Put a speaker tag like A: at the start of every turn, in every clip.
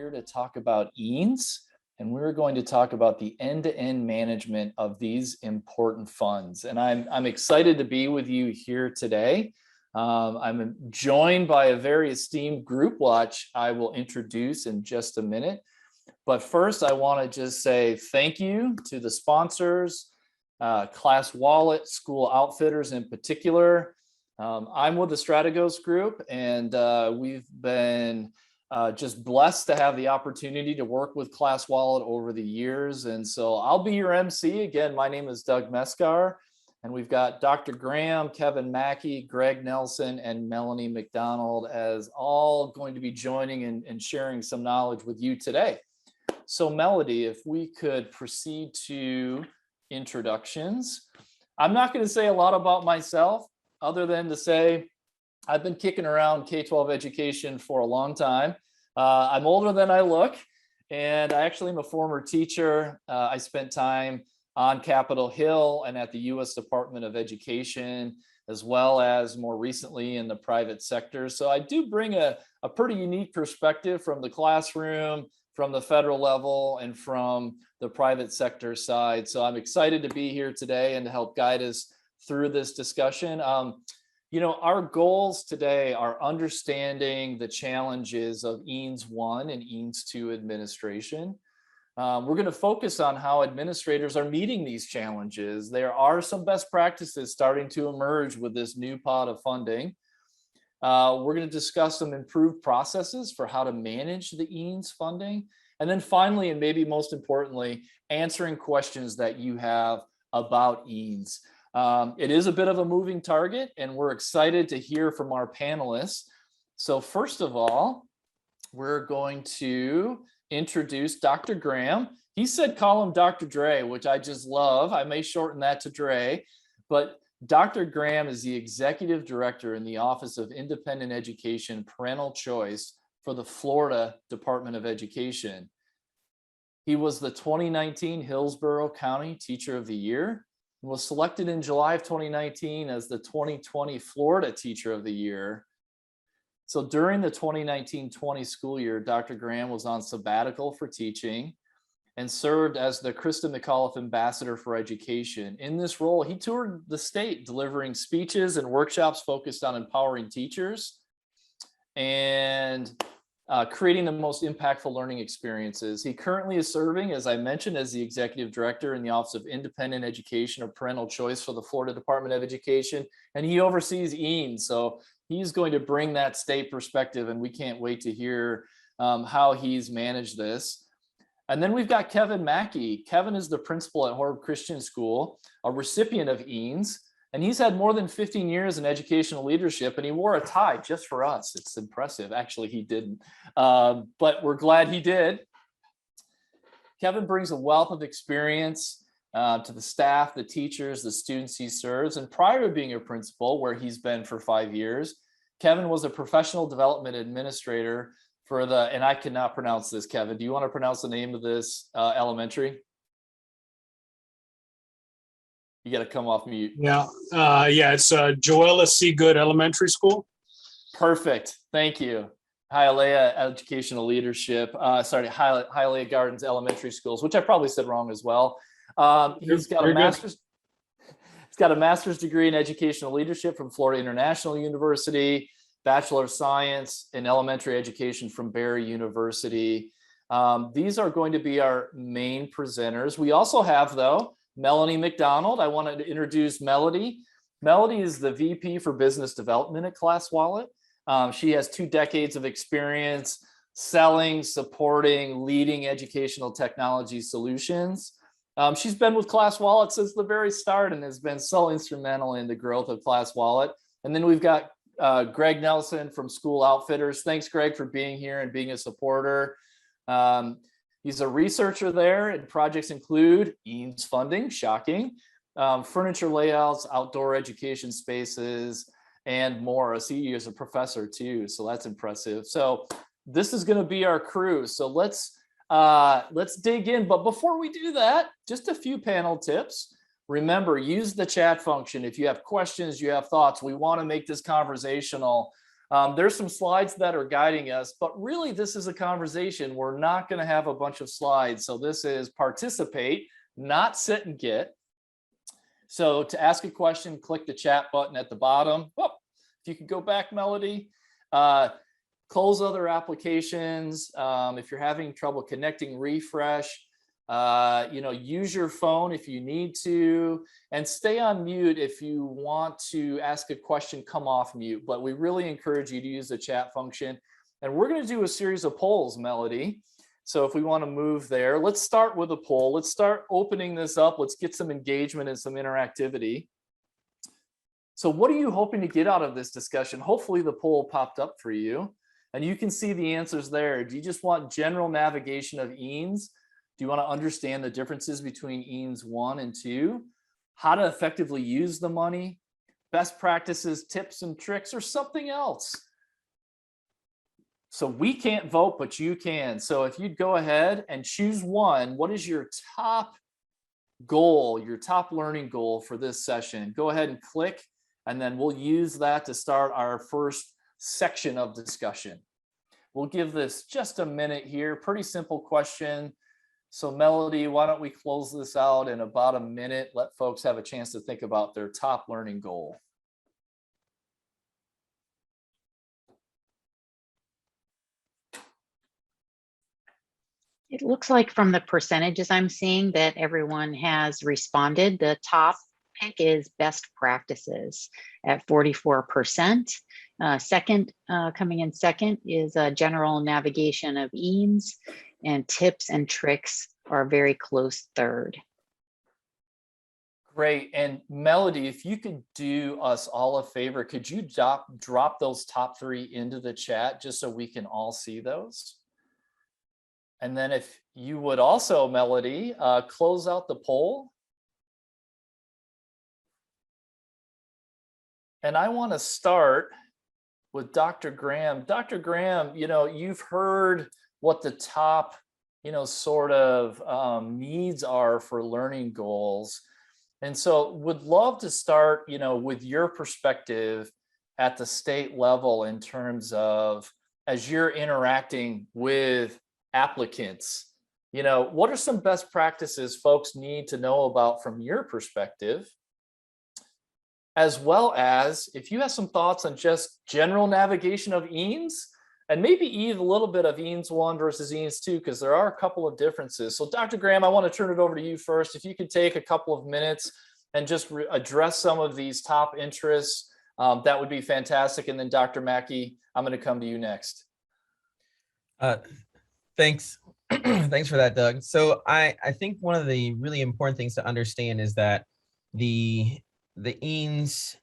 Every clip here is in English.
A: here to talk about EANS, and we're going to talk about the end-to-end management of these important funds. And I'm excited to be with you here today. I'm joined by a very esteemed group, which I will introduce in just a minute. But first, I want to just say thank you to the sponsors, Class Wallet, School Outfitters in particular. I'm with the Strategos group, and we've been just blessed to have the opportunity to work with Class Wallet over the years. And so I'll be your MC. Again, my name is Doug Mesecar, and we've got Dr. Graham, Kevin Macki, Greg Nelson, and Melanie McDonald as all going to be joining and sharing some knowledge with you today. So Melody, if we could proceed to introductions. I'm not going to say a lot about myself other than to say I've been kicking around K-12 education for a long time. I'm older than I look, and I actually am a former teacher. I spent time on Capitol Hill and at the U.S. Department of Education, as well as more recently in the private sector. So I do bring a pretty unique perspective from the classroom, from the federal level, and from the private sector side. So I'm excited to be here today and to help guide us through this discussion. Our goals today are understanding the challenges of EANS 1 and EANS 2 administration. We're going to focus on how administrators are meeting these challenges. There are some best practices starting to emerge with this new pot of funding. We're going to discuss some improved processes for how to manage the EANS funding. And then finally, and maybe most importantly, answering questions that you have about EANS. It is a bit of a moving target, and we're excited to hear from our panelists. So first of all, we're going to introduce Dr. Graham. He said call him Dr. Dre, which I just love. I may shorten that to Dre, but Dr. Graham is the Executive Director in the Office of Independent Education Parental Choice for the Florida Department of Education. He was the 2019 Hillsborough County Teacher of the Year and was selected in July of 2019 as the 2020 Florida Teacher of the Year. So during the 2019-20 school year, Dr. Graham was on sabbatical for teaching and served as the Krista McAuliffe Ambassador for Education. In this role, he toured the state delivering speeches and workshops focused on empowering teachers and creating the most impactful learning experiences. He currently is serving, as I mentioned, as the Executive Director in the Office of Independent Education or Parental Choice for the Florida Department of Education, and he oversees EANS. So he's going to bring that state perspective, and we can't wait to hear how he's managed this. And then we've got Kevin Macki. Kevin is the principal at Horeb Christian School, a recipient of EANS, and he's had more than 15 years in educational leadership, and he wore a tie just for us. It's impressive. Actually, he didn't, but we're glad he did. Kevin brings a wealth of experience to the staff, the teachers, the students he serves. And prior to being a principal, where he's been for 5 years, Kevin was a professional development administrator for the, and I cannot pronounce this, Kevin. Do you want to pronounce the name of this elementary? You got to come off mute.
B: Yeah, it's Joella C. Good Elementary School.
A: Perfect. Thank you. Hialeah Educational Leadership. Hialeah Gardens Elementary Schools, which I probably said wrong as well. He's got a master's degree in educational leadership from Florida International University, Bachelor of Science in Elementary Education from Barry University. These are going to be our main presenters. We also have, though, Melanie McDonald. I wanted to introduce Melody. Melody is the VP for Business Development at Class Wallet. She has 2 decades of experience selling, supporting, leading educational technology solutions. She's been with Class Wallet since the very start and has been so instrumental in the growth of Class Wallet. And then we've got Greg Nelson from School Outfitters. Thanks, Greg, for being here and being a supporter. He's a researcher there, and projects include EANS funding, shocking, furniture layouts, outdoor education spaces, and more. He is a professor too, so that's impressive. So this is going to be our crew. So let's dig in. But before we do that, just a few panel tips. Remember, use the chat function. If you have questions, you have thoughts, we want to make this conversational. There's some slides that are guiding us, but really this is a conversation. We're not going to have a bunch of slides. So this is participate, not sit and get. So to ask a question, click the chat button at the bottom. Oh, if you could go back, Melody. Close other applications. If you're having trouble connecting, refresh. Use your phone if you need to, and stay on mute if you want to ask a question, come off mute. But we really encourage you to use the chat function. And we're going to do a series of polls, Melody. So if we want to move there, let's start with a poll. Let's start opening this up. Let's get some engagement and some interactivity. So what are you hoping to get out of this discussion? Hopefully the poll popped up for you and you can see the answers there. Do you just want general navigation of EANS? Do you want to understand the differences between EANS 1 and 2? How to effectively use the money? Best practices, tips and tricks, or something else? So we can't vote, but you can. So if you'd go ahead and choose one, what is your top goal, your top learning goal for this session? Go ahead and click, and then we'll use that to start our first section of discussion. We'll give this just a minute here. Pretty simple question. So Melody, why don't we close this out in about a minute? Let folks have a chance to think about their top learning goal.
C: It looks like from the percentages I'm seeing that everyone has responded. The top pick is best practices at 44%. Second, coming in second is general navigation of EANS, and tips and tricks are very close third.
A: Great. And Melody, if you could do us all a favor, could you drop those top three into the chat just so we can all see those? And then if you would also, Melody, close out the poll. And I want to start with Dr. Graham. Dr. Graham, you've heard what the top, sort of needs are for learning goals. And so would love to start, with your perspective at the state level in terms of, as you're interacting with applicants, what are some best practices folks need to know about from your perspective? As well as if you have some thoughts on just general navigation of EANS, and maybe even a little bit of EANS 1 versus EANS 2, because there are a couple of differences. So Dr. Graham, I want to turn it over to you first. If you could take a couple of minutes and just address some of these top interests, that would be fantastic. And then Dr. Macki, I'm going to come to you next.
D: Thanks. Thanks for that, Doug. So I think one of the really important things to understand is that the EANS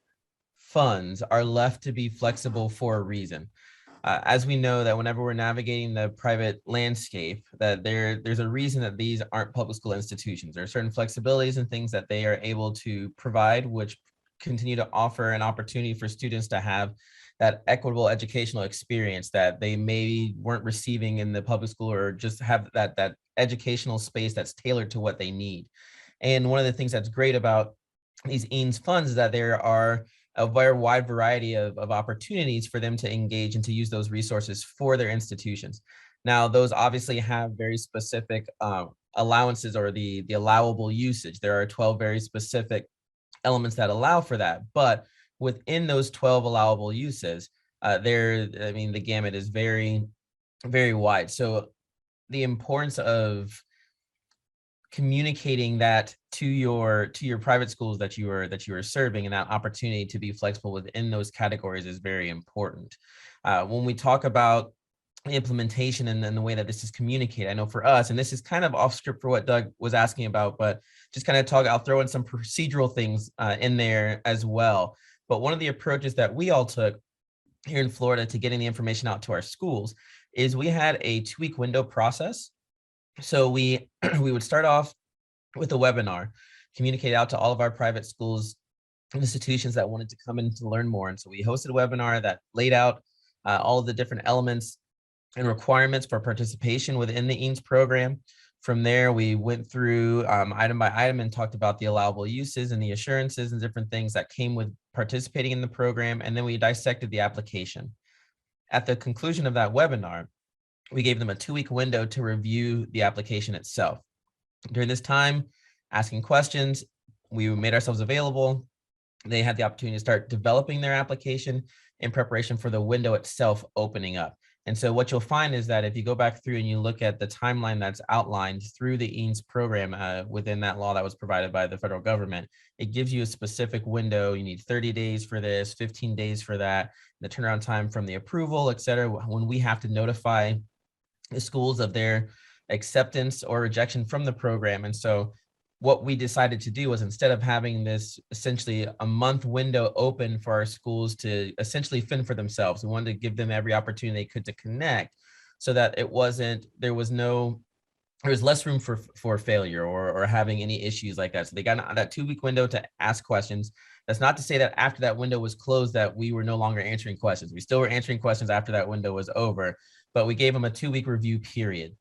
D: funds are left to be flexible for a reason. As we know that whenever we're navigating the private landscape, that there's a reason that these aren't public school institutions. There are certain flexibilities and things that they are able to provide, which continue to offer an opportunity for students to have that equitable educational experience that they maybe weren't receiving in the public school, or just have that educational space that's tailored to what they need. And one of the things that's great about these EANS funds is that there are a very wide variety of opportunities for them to engage and to use those resources for their institutions. Now, those obviously have very specific allowances, or the allowable usage. There are 12 very specific elements that allow for that. But within those 12 allowable uses, the gamut is very, very wide. So the importance of communicating that to your private schools that you are serving, and that opportunity to be flexible within those categories is very important. When we talk about the implementation and then the way that this is communicated, I know for us, and this is kind of off script for what Doug was asking about, but just kind of I'll throw in some procedural things in there as well. But one of the approaches that we all took here in Florida to getting the information out to our schools is we had a 2-week window process. So we would start off with a webinar, communicate out to all of our private schools and institutions that wanted to come in to learn more. And so we hosted a webinar that laid out all of the different elements and requirements for participation within the EANS program. From there, we went through item by item and talked about the allowable uses and the assurances and different things that came with participating in the program. And then we dissected the application. at the conclusion of that webinar, we gave them a 2-week window to review the application itself. During this time, asking questions, we made ourselves available. They had the opportunity to start developing their application in preparation for the window itself opening up. And so what you'll find is that if you go back through and you look at the timeline that's outlined through the EANS program within that law that was provided by the federal government, it gives you a specific window. You need 30 days for this, 15 days for that, the turnaround time from the approval, et cetera, when we have to notify the schools of their acceptance or rejection from the program. And so what we decided to do was, instead of having this essentially a month window open for our schools to essentially fend for themselves, we wanted to give them every opportunity they could to connect, so that there was less room for failure or having any issues like that. So they got that 2-week window to ask questions. That's not to say that after that window was closed that we were no longer answering questions. We still were answering questions after that window was over, but we gave them a 2-week review period.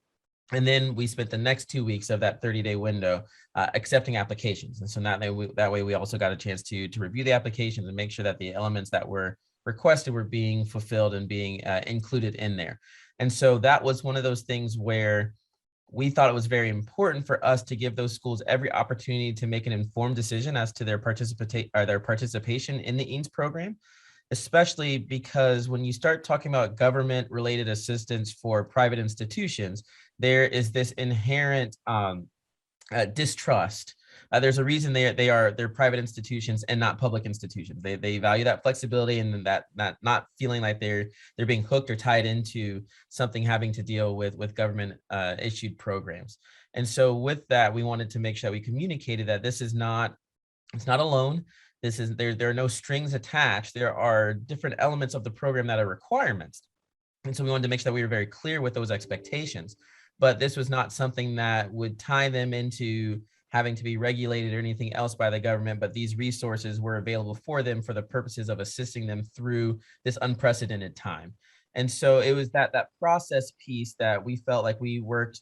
D: And then we spent the next 2 weeks of that 30-day window accepting applications. And so that way we also got a chance to review the applications and make sure that the elements that were requested were being fulfilled and being included in there. And so that was one of those things where we thought it was very important for us to give those schools every opportunity to make an informed decision as to their participation in the EANS program, especially because when you start talking about government-related assistance for private institutions, there is this inherent distrust. There's a reason they're private institutions and not public institutions. They value that flexibility and that not feeling like they're being hooked or tied into something having to deal with government issued programs. And so with that, we wanted to make sure that we communicated that it's not a loan. There are no strings attached. There are different elements of the program that are requirements. And so we wanted to make sure that we were very clear with those expectations. But this was not something that would tie them into having to be regulated or anything else by the government, but these resources were available for them for the purposes of assisting them through this unprecedented time. And so it was that process piece that we felt like we worked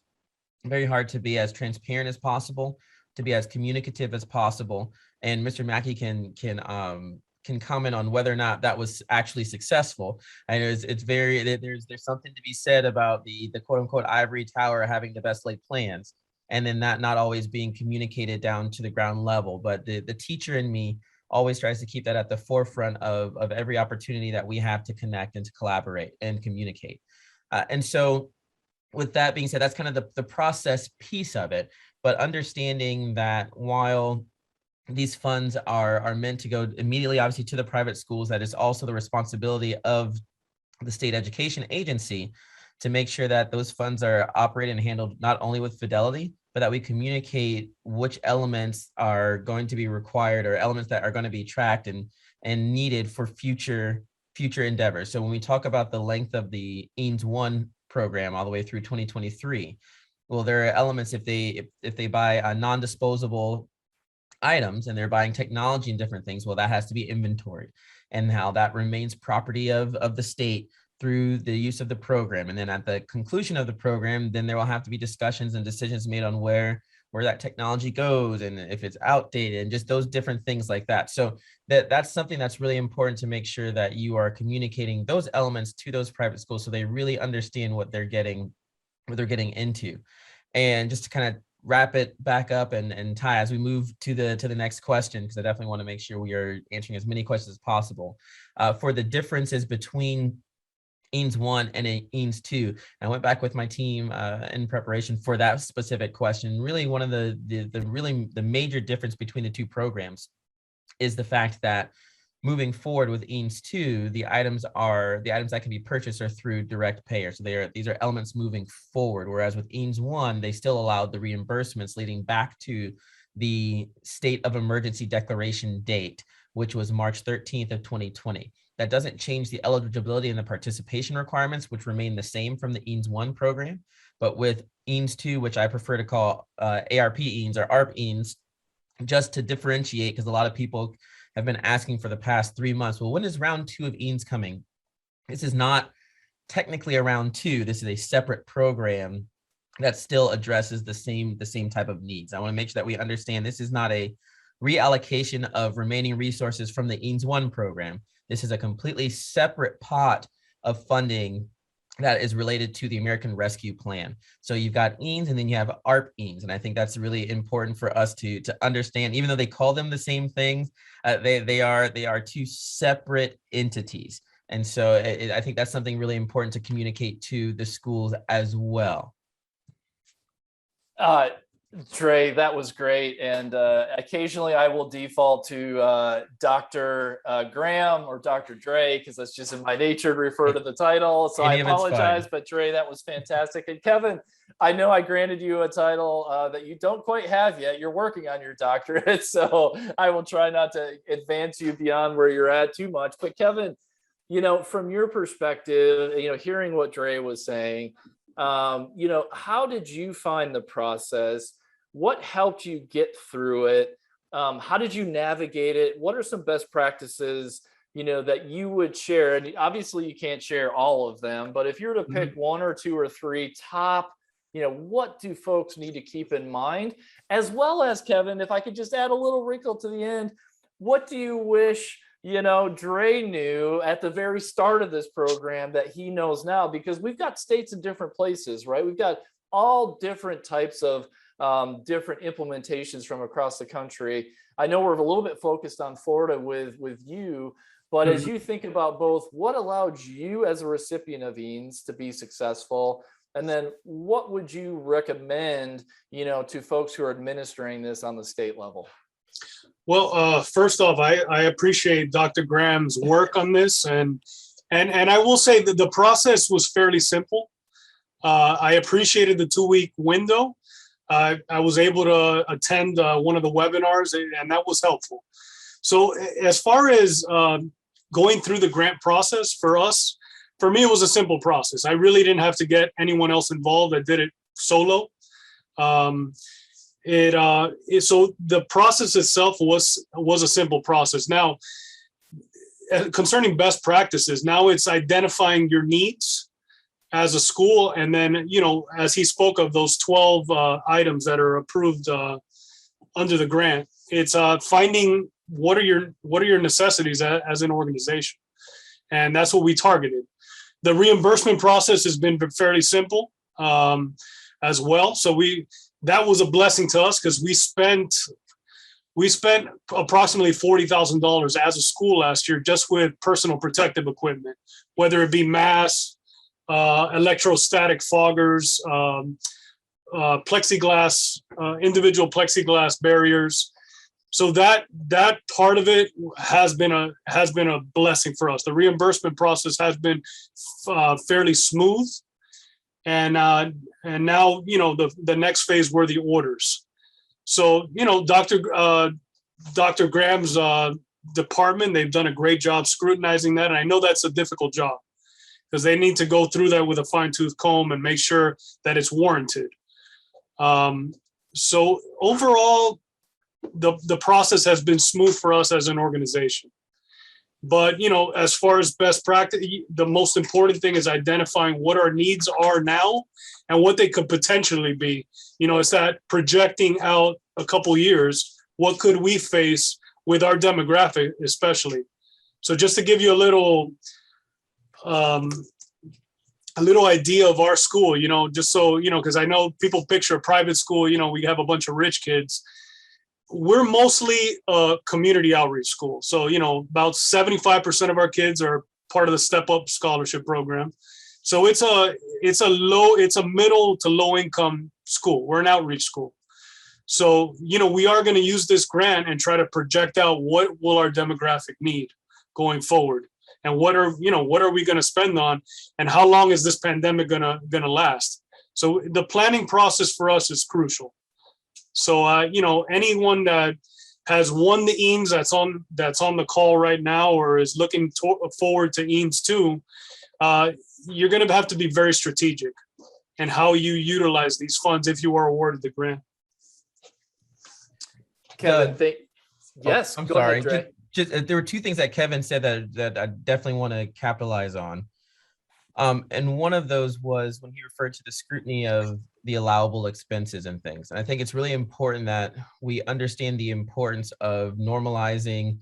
D: very hard to be as transparent as possible, to be as communicative as possible. And Mr. Macki can comment on whether or not that was actually successful. And there's something to be said about the quote unquote ivory tower having the best laid plans, and then that not always being communicated down to the ground level. But the teacher in me always tries to keep that at the forefront of every opportunity that we have to connect and to collaborate and communicate. And so with that being said, that's kind of the process piece of it, but understanding that while these funds are meant to go immediately, obviously, to the private schools, that is also the responsibility of the state education agency to make sure that those funds are operated and handled not only with fidelity, but that we communicate which elements are going to be required or elements that are going to be tracked and needed for future endeavors. So when we talk about the length of the EANS 1 program all the way through 2023, well, there are elements if they buy non-disposable items and they're buying technology and different things, well, that has to be inventoried, and how that remains property of the state through the use of the program. And then at the conclusion of the program, then there will have to be discussions and decisions made on where that technology goes and if it's outdated and just those different things like that. So that's something that's really important to make sure that you are communicating those elements to those private schools so they really understand what they're getting into. And just to kind of wrap it back up and tie as we move to the next question, because I definitely want to make sure we are answering as many questions as possible for the differences between EANS 1 and EANS 2. I went back with my team in preparation for that specific question. Really, one of the major difference between the two programs is the fact that moving forward with EANS 2, the items that can be purchased are through direct payer. So these are elements moving forward, whereas with EANS 1, they still allowed the reimbursements leading back to the state of emergency declaration date, which was March 13th of 2020. That doesn't change the eligibility and the participation requirements, which remain the same from the EANS 1 program. But with EANS 2, which I prefer to call ARP EANS or ARP EANS, just to differentiate, because a lot of people have been asking for the past 3 months, well, when is round 2 of EANS coming? This is not technically a round 2. This is a separate program that still addresses the same type of needs. I want to make sure that we understand this is not a reallocation of remaining resources from the EANS 1 program. This is a completely separate pot of funding that is related to the American Rescue Plan. So you've got EANS and then you have ARP EANS. And I think that's really important for us to understand, even though they call them the same things, they are two separate entities. And so I think that's something really important to communicate to the schools as well.
A: Dre, that was great. And occasionally I will default to Dr. Graham or Dr. Dre, because that's just in my nature to refer to the title. So I apologize, but Dre, that was fantastic. And Kevin, I know I granted you a title that you don't quite have yet. You're working on your doctorate, so I will try not to advance you beyond where you're at too much. But Kevin, from your perspective, hearing what Dre was saying, how did you find the process? What helped you get through it? How did you navigate it? What are some best practices, that you would share? And obviously you can't share all of them, but if you're to pick one or two or three top, what do folks need to keep in mind? As well as, Kevin, if I could just add a little wrinkle to the end, what do you wish Dre knew at the very start of this program that he knows now? Because we've got states in different places, right? We've got all different types of different implementations from across the country. I know we're a little bit focused on Florida with you, but as you think about both, what allowed you as a recipient of EANS to be successful? And then what would you recommend, to folks who are administering this on the state level?
B: Well, first off, I appreciate Dr. Graham's work on this, and I will say that the process was fairly simple. I appreciated the 2-week window. I was able to attend one of the webinars, and that was helpful. So as far as going through the grant process for me, it was a simple process. I really didn't have to get anyone else involved. I did it solo. So the process itself was a simple process. Now, concerning best practices, now it's identifying your needs as a school, and then as he spoke of those 12 items that are approved under the grant, it's finding what are your necessities as an organization, and that's what we targeted. The reimbursement process has been fairly simple as well. So that was a blessing to us, because we spent approximately $40,000 as a school last year just with personal protective equipment, whether it be masks, electrostatic foggers, plexiglass, individual plexiglass barriers. So that part of it has been a blessing for us. The reimbursement process has been fairly smooth, and now the next phase were the orders. So Dr. Graham's department, they've done a great job scrutinizing that, and I know that's a difficult job, because they need to go through that with a fine-tooth comb and make sure that it's warranted. So overall, the process has been smooth for us as an organization. But as far as best practice, the most important thing is identifying what our needs are now and what they could potentially be. It's that projecting out a couple years, what could we face with our demographic, especially. So just to give you a little idea of our school, just so, because I know people picture a private school, we have a bunch of rich kids. We're mostly a community outreach school. So, about 75% of our kids are part of the Step Up Scholarship Program. So it's a middle to low income school. Are an outreach school. So, we are going to use this grant and try to project out what will our demographic need going forward. And what are we going to spend on, and how long is this pandemic gonna last? So the planning process for us is crucial. So anyone that has won the EANS that's on the call right now, or is looking forward to EANS 2, you're going to have to be very strategic in how you utilize these funds if you are awarded the grant.
A: Kevin, yes,
D: I'm
A: go
D: sorry.
A: ahead, Dre.
D: Just there were two things that Kevin said that I definitely want to capitalize on. And one of those was when he referred to the scrutiny of the allowable expenses and things. And I think it's really important that we understand the importance of normalizing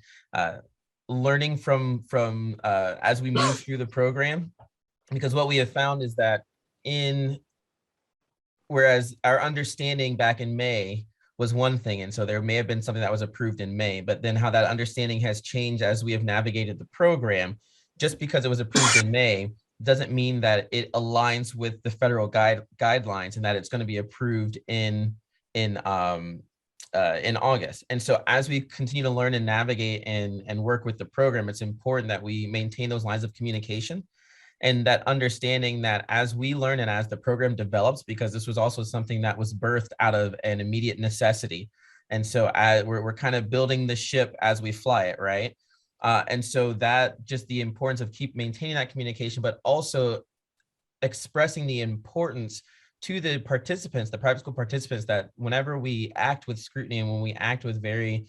D: learning from as we move through the program. because what we have found is that whereas our understanding back in May was one thing, and so there may have been something that was approved in May, but then how that understanding has changed as we have navigated the program. Just because it was approved in May doesn't mean that it aligns with the federal guidelines and that it's going to be approved in August. And so as we continue to learn and navigate and work with the program, it's important that we maintain those lines of communication and that understanding that as we learn and as the program develops, because this was also something that was birthed out of an immediate necessity. And so we're kind of building the ship as we fly it, right? And so that just the importance of keep maintaining that communication, but also expressing the importance to the participants, the private school participants, that whenever we act with scrutiny and when we act with very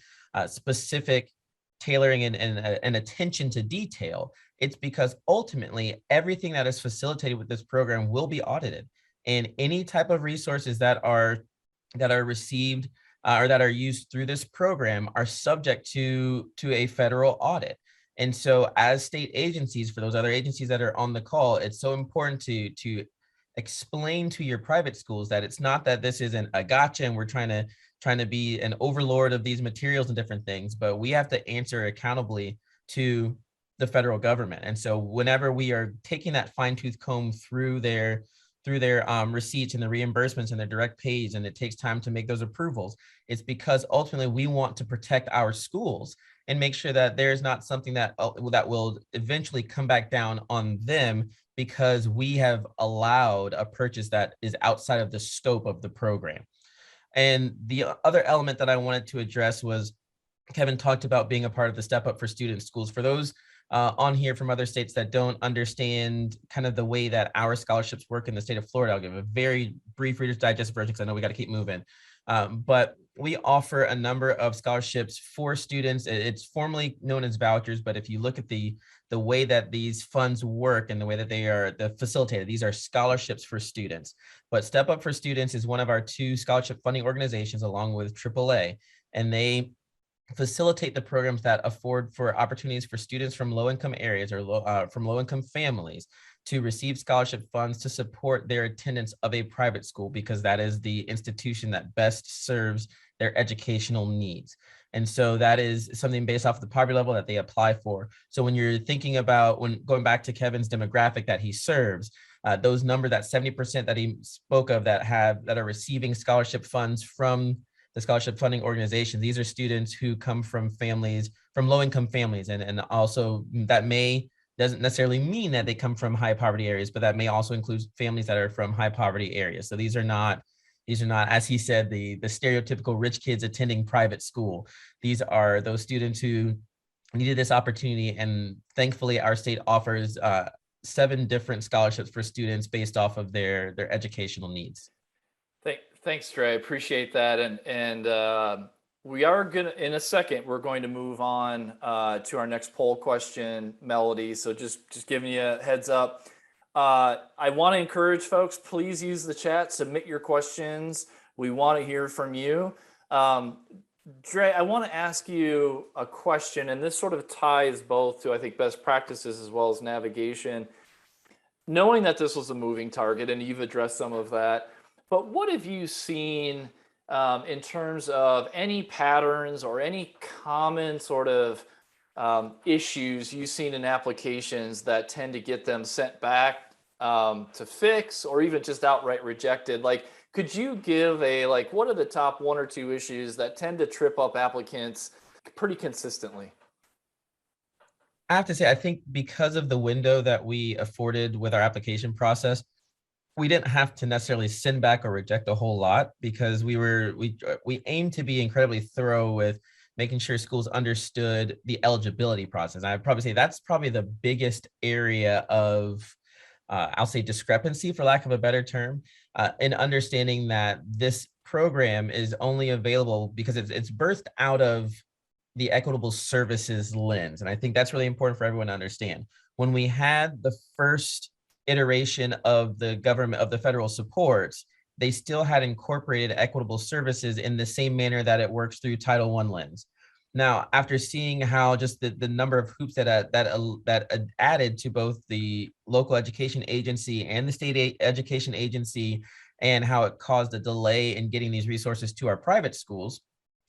D: specific tailoring and attention to detail, it's because ultimately everything that is facilitated with this program will be audited, and any type of resources that are received or that are used through this program are subject to a federal audit. And so as state agencies, for those other agencies that are on the call, it's so important to explain to your private schools that it's not that this isn't a gotcha and we're trying to be an overlord of these materials and different things, but we have to answer accountably to the federal government. And so whenever we are taking that fine-tooth comb through their receipts and the reimbursements and their direct pays, and it takes time to make those approvals, it's because ultimately we want to protect our schools and make sure that there's not something that will eventually come back down on them because we have allowed a purchase that is outside of the scope of the program. And the other element that I wanted to address was Kevin talked about being a part of the Step Up for Students schools. For those on here from other states that don't understand kind of the way that our scholarships work in the state of Florida, I'll give a very brief Reader's Digest version because I know we got to keep moving. But we offer a number of scholarships for students. It's formally known as vouchers, but if you look at the way that these funds work and the way that they are facilitated, these are scholarships for students. But Step Up for Students is one of our 2 scholarship funding organizations along with AAA, and they facilitate the programs that afford for opportunities for students from low-income areas or from low-income families to receive scholarship funds to support their attendance of a private school, because that is the institution that best serves their educational needs. And so that is something based off the poverty level that they apply for. So when you're thinking about, when going back to Kevin's demographic that he serves, those numbers, that 70% that he spoke of that are receiving scholarship funds from the scholarship funding organization, these are students who come from low-income families, and also that doesn't necessarily mean that they come from high poverty areas, but that may also include families that are from high poverty areas. So these are not, as he said, the stereotypical rich kids attending private school. These are those students who needed this opportunity, and thankfully our state offers 7 different scholarships for students based off of their educational needs.
A: Thanks, Trey. I appreciate that. And we are gonna, in a second, we're going to move on to our next poll question, Melody. So just giving you a heads up. I want to encourage folks, please use the chat, submit your questions. We want to hear from you. Dre, I want to ask you a question, and this sort of ties both to, I think, best practices as well as navigation. Knowing that this was a moving target, and you've addressed some of that, but what have you seen in terms of any patterns or any common sort of issues you've seen in applications that tend to get them sent back to fix, or even just outright rejected? Like, could you give what are the top 1 or 2 issues that tend to trip up applicants pretty consistently?
D: I have to say, I think because of the window that we afforded with our application process, we didn't have to necessarily send back or reject a whole lot, because we aimed to be incredibly thorough with making sure schools understood the eligibility process. I'd probably say that's probably the biggest area of, I'll say, discrepancy, for lack of a better term, in understanding that this program is only available because it's birthed out of the equitable services lens. And I think that's really important for everyone to understand. When we had the first iteration of the government, of the federal supports, they still had incorporated equitable services in the same manner that it works through Title I lens. Now, after seeing how just the number of hoops that added to both the local education agency and the state education agency, and how it caused a delay in getting these resources to our private schools,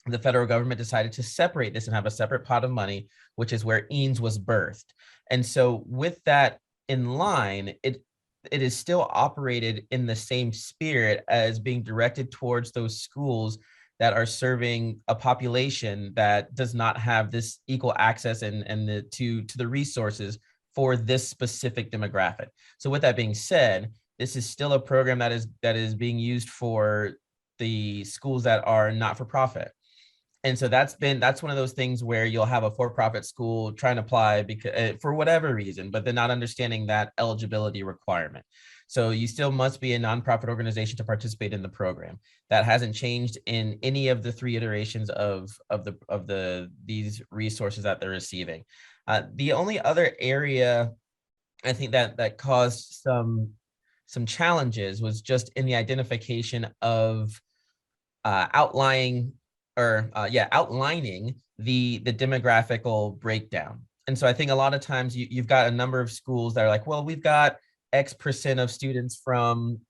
D: the federal government decided to separate this and have a separate pot of money, which is where EANS was birthed. And so with that in line, it is still operated in the same spirit as being directed towards those schools that are serving a population that does not have this equal access and to the resources for this specific demographic. So with that being said, this is still a program that is being used for the schools that are not for profit. And so that's one of those things where you'll have a for-profit school trying to apply because for whatever reason, but they're not understanding that eligibility requirement. So you still must be a nonprofit organization to participate in the program. That hasn't changed in any of the 3 iterations of these resources that they're receiving. The only other area I think that caused some challenges was just in the identification of outlining the demographical breakdown. And so I think a lot of times you've got a number of schools that are like, well, we've got X percent of students from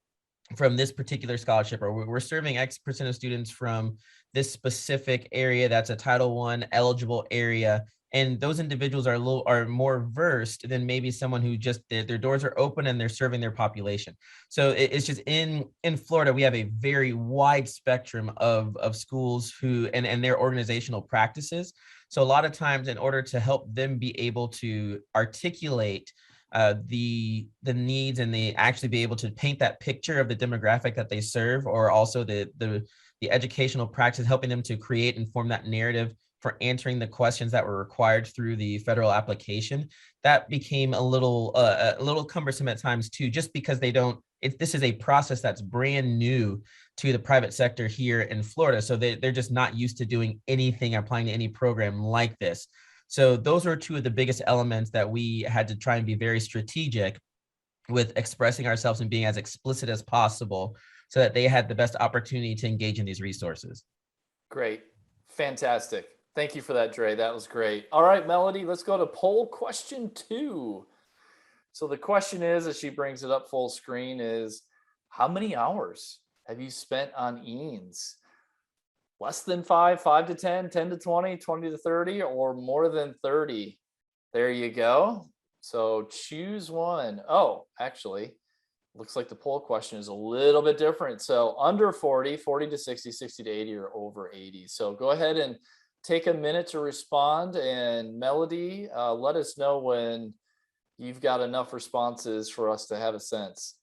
D: this particular scholarship, or we're serving X percent of students from this specific area that's a Title I eligible area. And those individuals are more versed than maybe someone who just their doors are open and they're serving their population. So it's just in Florida, we have a very wide spectrum of schools who and their organizational practices. So a lot of times, in order to help them be able to articulate the needs and they actually be able to paint that picture of the demographic that they serve, or also the educational practice, helping them to create and form that narrative for answering the questions that were required through the federal application, that became a little cumbersome at times too, just because this is a process that's brand new to the private sector here in Florida. So they're just not used to doing anything, applying to any program like this. So those are 2 of the biggest elements that we had to try and be very strategic with expressing ourselves and being as explicit as possible so that they had the best opportunity to engage in these resources.
A: Great. Fantastic. Thank you for that, Dre. That was great. All right, Melody, let's go to poll question 2. So the question is, as she brings it up full screen, is how many hours have you spent on EANS? Less than 5, 5 to 10, 10 to 20, 20 to 30, or more than 30? There you go. So choose one. Oh, actually, looks like the poll question is a little bit different. So under 40, 40 to 60, 60 to 80, or over 80. So go ahead and take a minute to respond. And Melody, let us know when you've got enough responses for us to have a sense.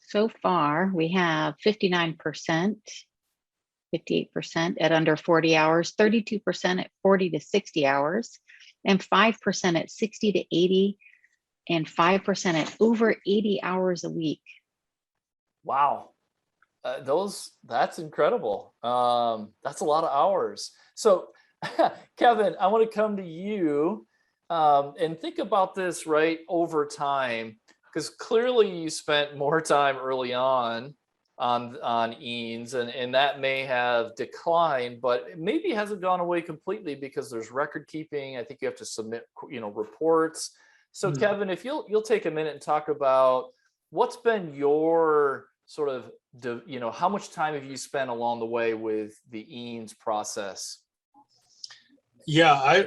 C: So far, we have 59%, 58% at under 40 hours, 32% at 40 to 60 hours, and 5% at 60 to 80, and 5% at over 80 hours a week.
A: Wow. That's incredible. That's a lot of hours. So Kevin, I want to come to you and think about this right over time, because clearly you spent more time early on EANS, and that may have declined, but maybe hasn't gone away completely because there's record keeping. I think you have to submit, reports. So Kevin, if you'll take a minute and talk about what's been your sort of, how much time have you spent along the way with the EANS process?
B: Yeah,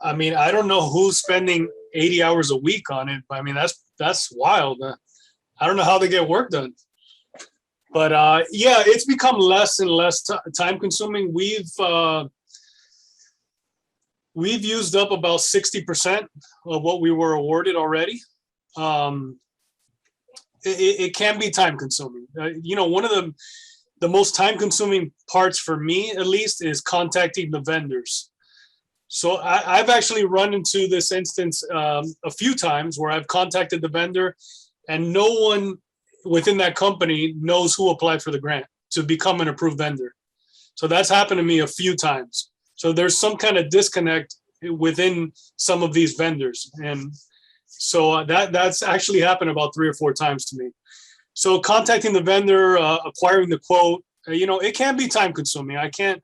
B: I mean, I don't know who's spending 80 hours a week on it, but I mean, that's wild. I don't know how they get work done. But yeah, it's become less and less time consuming. We've used up about 60% of what we were awarded already. It can be time consuming. One of the most time consuming parts for me, at least, is contacting the vendors. So I've actually run into this instance a few times where I've contacted the vendor and no one within that company knows who applied for the grant to become an approved vendor. So that's happened to me a few times. So there's some kind of disconnect within some of these vendors. And So that's actually happened about 3 or 4 times to me. So contacting the vendor, acquiring the quote, it can be time consuming. I can't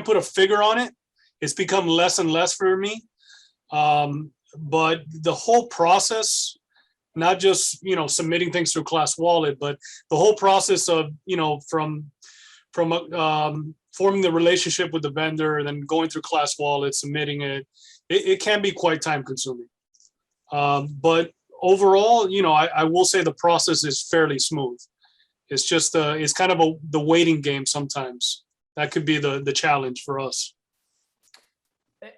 B: put a figure on it. It's become less and less for me. But the whole process, not just, submitting things through Class Wallet, but the whole process of, from forming the relationship with the vendor and then going through Class Wallet, submitting it can be quite time consuming. But overall, I will say the process is fairly smooth. It's just, it's kind of the waiting game sometimes. That could be the challenge for us.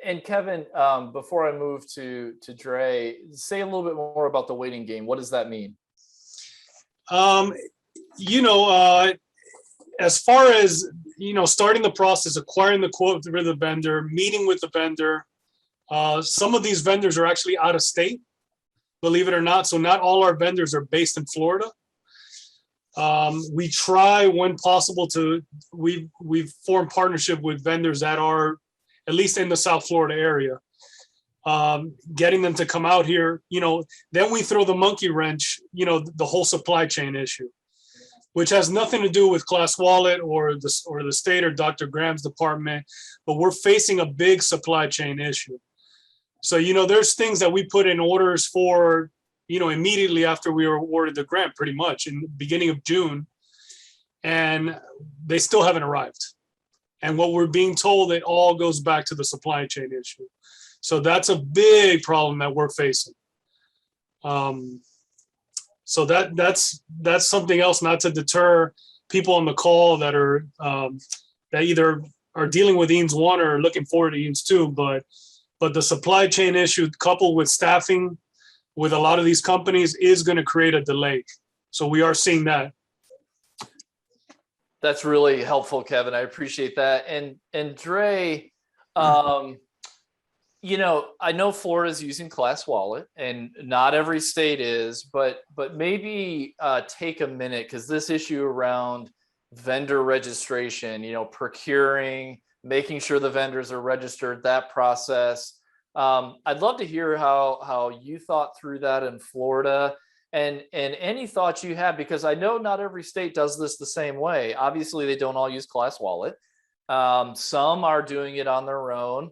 A: And Kevin, before I move to Dre, say a little bit more about the waiting game. What does that mean?
B: As far as, starting the process, acquiring the quote with the vendor, meeting with the vendor, some of these vendors are actually out of state, believe it or not. So not all our vendors are based in Florida. We try when possible we've formed partnership with vendors that are at least in the South Florida area, getting them to come out here. Then we throw the monkey wrench, the whole supply chain issue, which has nothing to do with Class Wallet or the state or Dr. Graham's department, but we're facing a big supply chain issue. So, there's things that we put in orders for, immediately after we were awarded the grant, pretty much in the beginning of June, and they still haven't arrived. And what we're being told, it all goes back to the supply chain issue. So that's a big problem that we're facing. So that's something else, not to deter people on the call that are that either are dealing with EANS 1 or looking forward to EANS 2, but the supply chain issue coupled with staffing with a lot of these companies is going to create a delay. So we are seeing that.
A: That's really helpful, Kevin. I appreciate that. And Dre, I know Florida's using Class Wallet, and not every state is, but maybe take a minute, because this issue around vendor registration, procuring, making sure the vendors are registered, that process. I'd love to hear how you thought through that in Florida. And any thoughts you have, because I know not every state does this the same way. Obviously, they don't all use Class Wallet. Some are doing it on their own.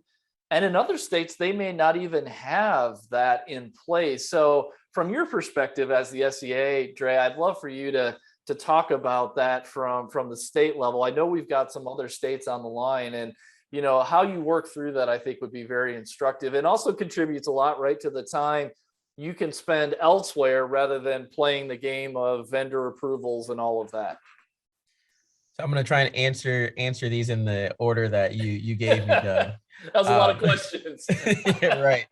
A: And in other states, they may not even have that in place. So from your perspective as the SEA, Dre, I'd love for you to talk about that from the state level. I know we've got some other states on the line, and how you work through that, I think, would be very instructive, and also contributes a lot, right, to the time you can spend elsewhere rather than playing the game of vendor approvals and all of that.
D: So I'm going to try and answer these in the order that you gave me, Doug.
A: That was a lot of questions.
D: Yeah, right.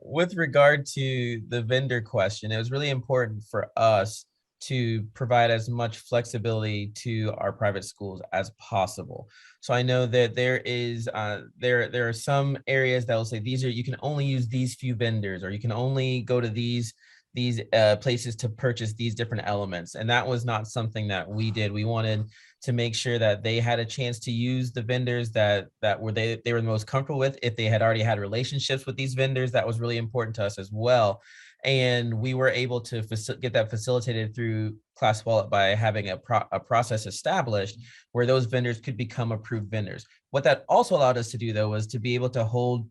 D: With regard to the vendor question, it was really important for us to provide as much flexibility to our private schools as possible. So I know that there are some areas that will say you can only use these few vendors, or you can only go to these places to purchase these different elements. And that was not something that we did. We wanted to make sure that they had a chance to use the vendors that were they were the most comfortable with. If they had already had relationships with these vendors, that was really important to us as well. And we were able to get that facilitated through Class Wallet by having a process established where those vendors could become approved vendors. What that also allowed us to do, though, was to be able to hold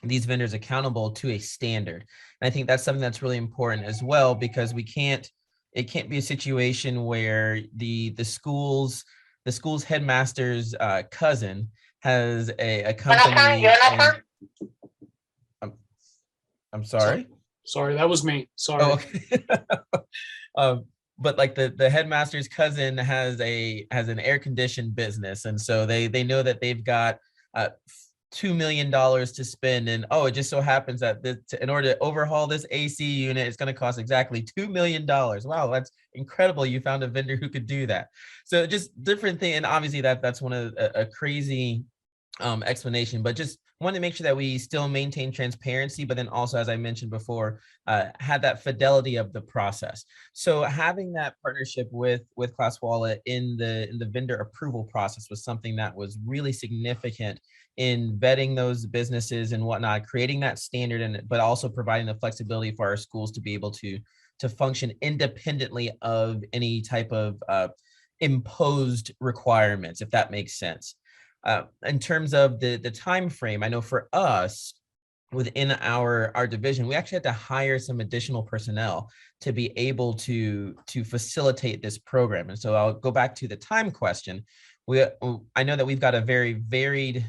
D: these vendors accountable to a standard. And I think that's something that's really important as well, because it can't be a situation where the school's headmaster's cousin has a company. I'm sorry.
B: Sorry, that was me. Sorry.
D: Oh, okay. But like the headmaster's cousin has an air conditioned business, and so they know that they've got $2 million to spend, and it just so happens that in order to overhaul this AC unit, it's going to cost exactly $2 million. Wow, that's incredible! You found a vendor who could do that. So just different thing, and obviously that's one of a crazy explanation, but just wanted to make sure that we still maintain transparency, but then also, as I mentioned before, had that fidelity of the process. So having that partnership with ClassWallet in the vendor approval process was something that was really significant in vetting those businesses and whatnot, creating that standard, and but also providing the flexibility for our schools to be able to function independently of any type of imposed requirements, if that makes sense. In terms of the time frame, I know for us within our division, we actually had to hire some additional personnel to be able to facilitate this program. And so I'll go back to the time question. I know that we've got a very varied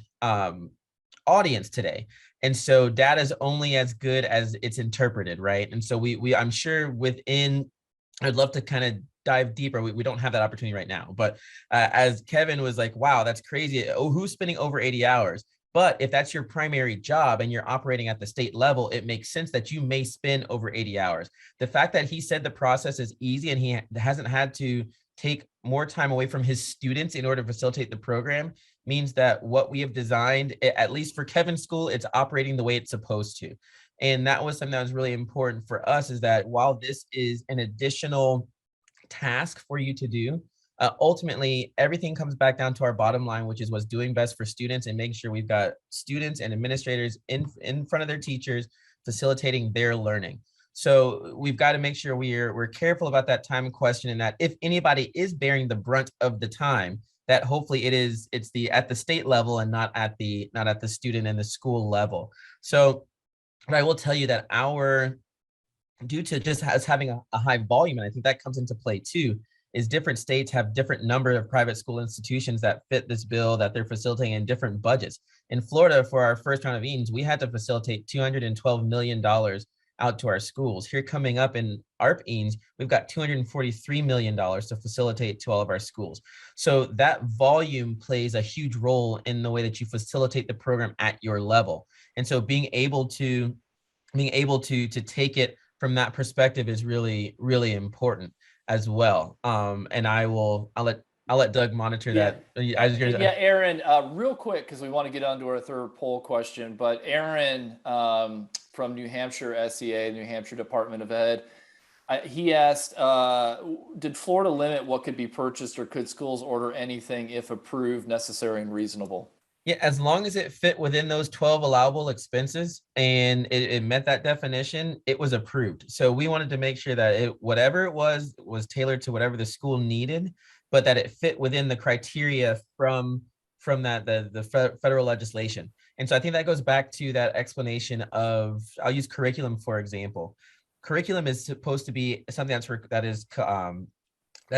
D: audience today. And so data is only as good as it's interpreted, right? And so I'm sure I'd love to kind of dive deeper. We don't have that opportunity right now, but as Kevin was like, wow, that's crazy. Oh, who's spending over 80 hours? But if that's your primary job and you're operating at the state level, it makes sense that you may spend over 80 hours. The fact that he said the process is easy and he hasn't had to take more time away from his students in order to facilitate the program means that what we have designed, at least for Kevin's school, it's operating the way it's supposed to. And that was something that was really important for us, is that while this is an additional task for you to do, ultimately everything comes back down to our bottom line, which is what's doing best for students and making sure we've got students and administrators in front of their teachers facilitating their learning. So we've got to make sure we're careful about that time question, and that if anybody is bearing the brunt of the time, that hopefully it's at the state level and not at the student and the school level. So, but I will tell you that due to just us having a high volume, and I think that comes into play too, is different states have different number of private school institutions that fit this bill that they're facilitating in different budgets. In Florida, for our first round of EANS, we had to facilitate $212 million out to our schools. Here coming up in ARP EANS, we've got $243 million to facilitate to all of our schools. So that volume plays a huge role in the way that you facilitate the program at your level. And so being able to take it from that perspective is really, really important as well. And I'll let Doug monitor that.
A: Yeah, Aaron, real quick, because we want to get on to our third poll question, but Aaron from New Hampshire SEA, New Hampshire Department of Ed, he asked, did Florida limit what could be purchased, or could schools order anything if approved, necessary, and reasonable?
D: Yeah, as long as it fit within those 12 allowable expenses and it met that definition, it was approved. So we wanted to make sure that whatever it was tailored to whatever the school needed, but that it fit within the criteria from the federal legislation. And so I think that goes back to that explanation of, I'll use curriculum for example. Curriculum is supposed to be something that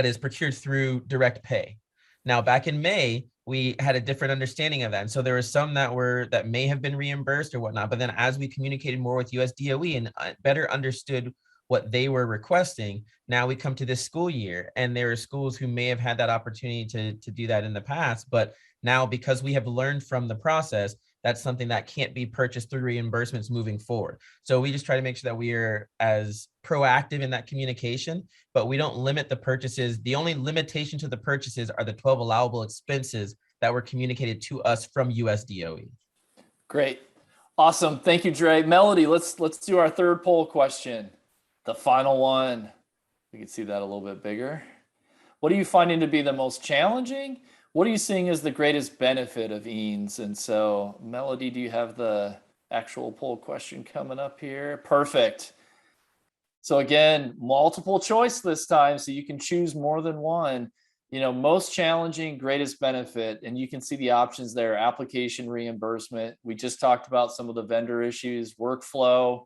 D: is procured through direct pay. Now, back in May, we had a different understanding of that. And so there were some that may have been reimbursed or whatnot. But then as we communicated more with US DOE and better understood what they were requesting, now we come to this school year, and there are schools who may have had that opportunity to do that in the past. But now, because we have learned from the process, that's something that can't be purchased through reimbursements moving forward. So we just try to make sure that we are as proactive in that communication, but we don't limit the purchases. The only limitation to the purchases are the 12 allowable expenses that were communicated to us from US DOE.
A: Great. Awesome. Thank you, Dre. Melody, let's do our third poll question. The final one. We can see that a little bit bigger. What are you finding to be the most challenging? What are you seeing as the greatest benefit of EANS? And so, Melody, do you have the actual poll question coming up here? Perfect. So again, multiple choice this time, so you can choose more than one. Most challenging, greatest benefit, and you can see the options there. Application reimbursement. We just talked about some of the vendor issues, workflow,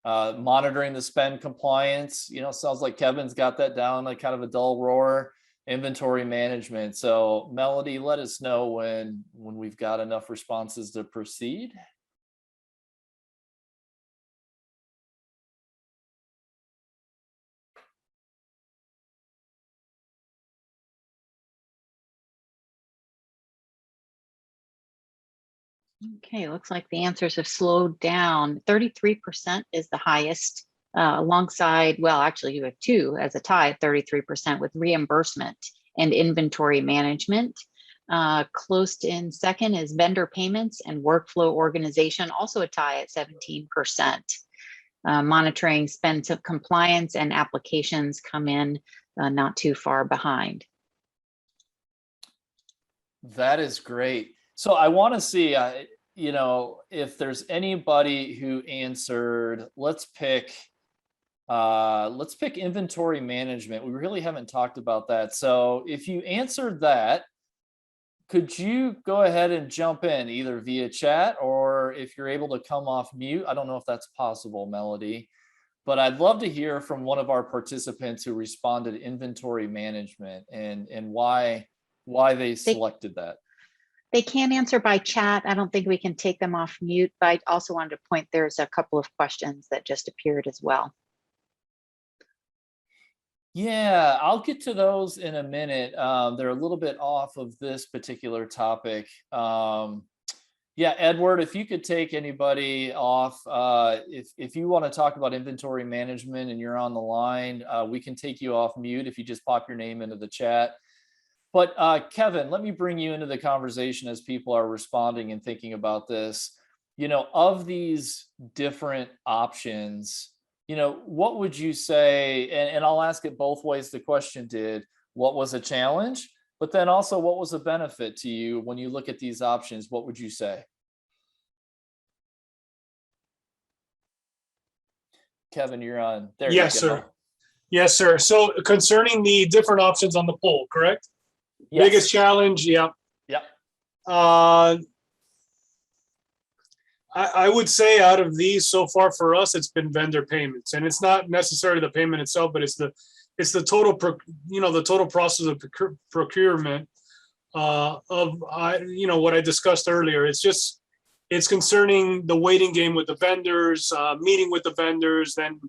A: monitoring the spend compliance. Sounds like Kevin's got that down like kind of a dull roar. Inventory management. So Melody, let us know when we've got enough responses to proceed.
C: Okay, looks like the answers have slowed down. 33% is the highest, alongside, well, actually you have two as a tie, 33% with reimbursement and inventory management. Close in second is vendor payments and workflow organization, also a tie at 17%. Monitoring spend to compliance and applications come in not too far behind.
A: That is great. So I want to see, if there's anybody who answered, let's pick inventory management. We really haven't talked about that. So if you answered that, could you go ahead and jump in either via chat, or if you're able to come off mute? I don't know if that's possible, Melody, but I'd love to hear from one of our participants who responded inventory management and why they selected that.
C: They can answer by chat. I don't think we can take them off mute, but I also wanted to point, there's a couple of questions that just appeared as well.
A: Yeah, I'll get to those in a minute. They're a little bit off of this particular topic. Yeah, Edward, if you could take anybody off, if you want to talk about inventory management and you're on the line, we can take you off mute if you just pop your name into the chat. But Kevin, let me bring you into the conversation as people are responding and thinking about this. Of these different options, what would you say, and I'll ask it both ways the question did, what was a challenge, but then also what was a benefit to you when you look at these options? What would you say? Kevin, you're on. There
B: Yes,
A: you go.
B: sir. Yes, sir. So concerning the different options on the poll, correct?
A: Yes.
B: Biggest challenge, yeah.
A: Yep.
B: I would say out of these so far for us, it's been vendor payments, and it's not necessarily the payment itself, but it's the total the total process of procurement of what I discussed earlier. It's concerning the waiting game with the vendors, meeting with the vendors, then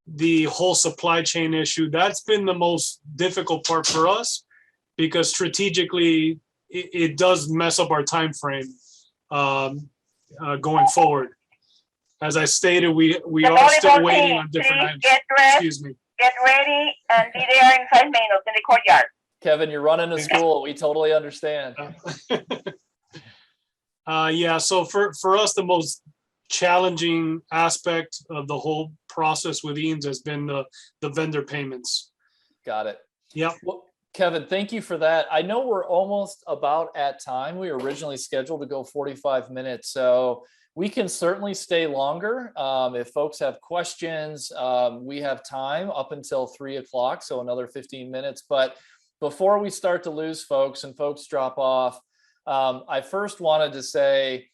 B: the whole supply chain issue. That's been the most difficult part for us, because strategically it does mess up our time frame. Going forward, as I stated, we are still waiting on different items. Excuse me.
E: Get ready and be there in 5 minutes in the courtyard.
A: Kevin, you're running to school. We totally understand.
B: Yeah. So for us, the most challenging aspect of the whole process with EANS has been the vendor payments.
A: Got it.
B: Yeah.
A: Well, Kevin, thank you for that. I know we're almost about at time. We were originally scheduled to go 45 minutes, so we can certainly stay longer. If folks have questions, we have time up until 3 o'clock, so another 15 minutes. But before we start to lose folks and folks drop off, I first wanted to say,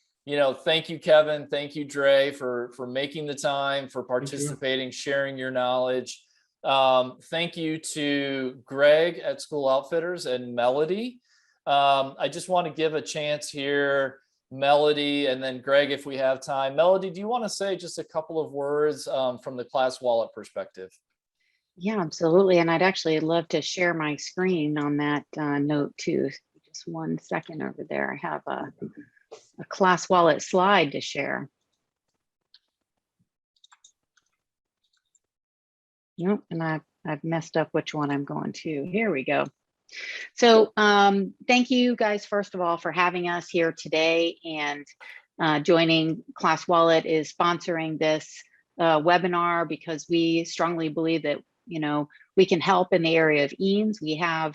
A: thank you, Kevin. Thank you, Dre, for making the time, for participating, sharing your knowledge. Thank you to Greg at School Outfitters and Melody. I just want to give a chance here, Melody, and then Greg, if we have time. Melody, do you want to say just a couple of words from the class wallet perspective?
C: Yeah, absolutely. And I'd actually love to share my screen on that note too. Just 1 second over there. I have a class wallet slide to share. Nope, and I've messed up which one I'm going to. Here we go. So thank you guys, first of all, for having us here today, and joining Class Wallet is sponsoring this webinar because we strongly believe that, we can help in the area of EANS. We have,